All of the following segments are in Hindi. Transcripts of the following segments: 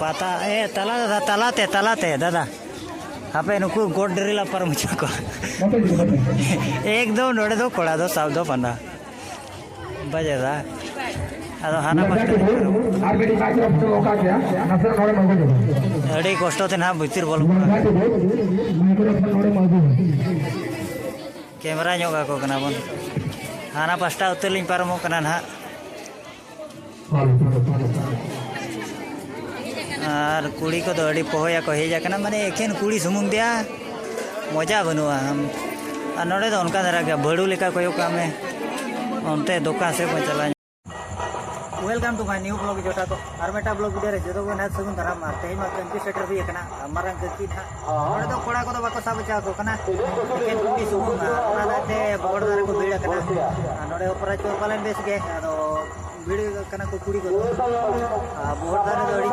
पाता ए तलाते दादा हापे नुकु गोड ड्रिल पर मुझको एक दो नोड़े दो कोड़ा दो साव दो पंदा बजे दा अदो हाना पस्टे अड़ी कष्ट ते ना भीतर बोल कैमरा ñoga को कना बन हाना पास्टा उतलिन पारमो कना ना और कुड़ी को अड़ी पोहया को हेजा कना माने एकेन कुड़ी सुमुंग दिया मजा बनुआ और नोड़े तो उनका धरा गया भड़ू लेका कोयो कामे उनते दुकान से को चला welcome to my new blog जोटा तो और मेटा ब्लॉग वीडियो रे जदो ना सगुन धरा मारते ही मतलब सेटर भी एकना मारंग की था नोड़े तो कोड़ा को तो बाको सब चा को कना एकेन कुड़ी सुमुंग ना दाते बगड़ दारे को बीड़ा कना नोड़े ऊपर चोर पालन बेस के तो बीड़ी कना को कुड़ी को बहुत दारे दड़ी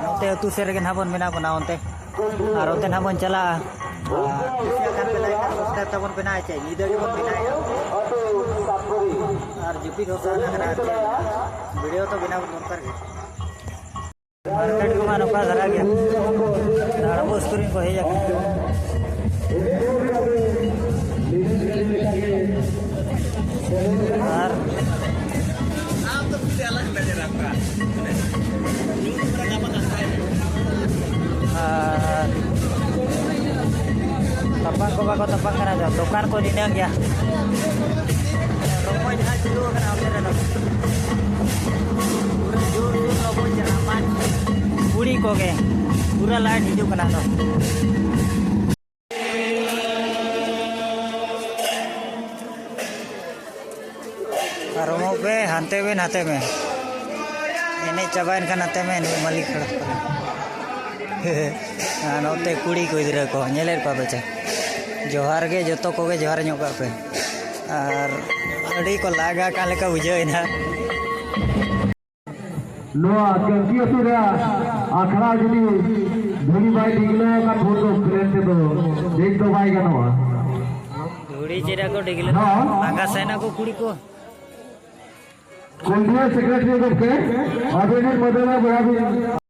नोते तू से रे ना बन मेना बना ओनते और ओते ना बन चला कुसिया कान पे लाई कर उसका तबन पे ना आचे नीदड़ी बन बिना और जीपी दोसा ना करा वीडियो तो बिना बन कर मार्केट को मानो का धरा गया दाड़बो स्क्रीन को हे जा और आप तो कुछ अलग नजर आपका तपang ko bago tepang kana do dukan ko dinang ya romo jahat dulu kana amera do jur romo jaraman puri ko ge pura light hiju kana do romo be hante be nate me ene chabain kana te me malik khada नोते कुड़ी को इधर को नेलेर को बच्चा जोहार के जो को के जोहार ᱧᱚᱜ पे और अड़ी को लागा का लेका बुझेना लोआ केंकी असुरा आखरा जदी धुरी बाई डिगलो का फोटो क्रेते दो देख दो बाई गनवा धुरी चेरा को डिगलो आगा सेना को कुड़ी को कोंडिया सेक्रेटरी को के आधुनिक मदना बराबर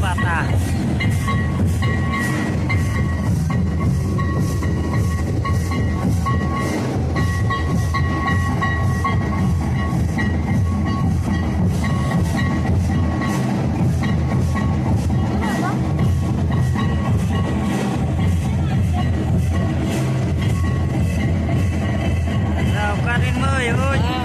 पाता Kau karin mo yun.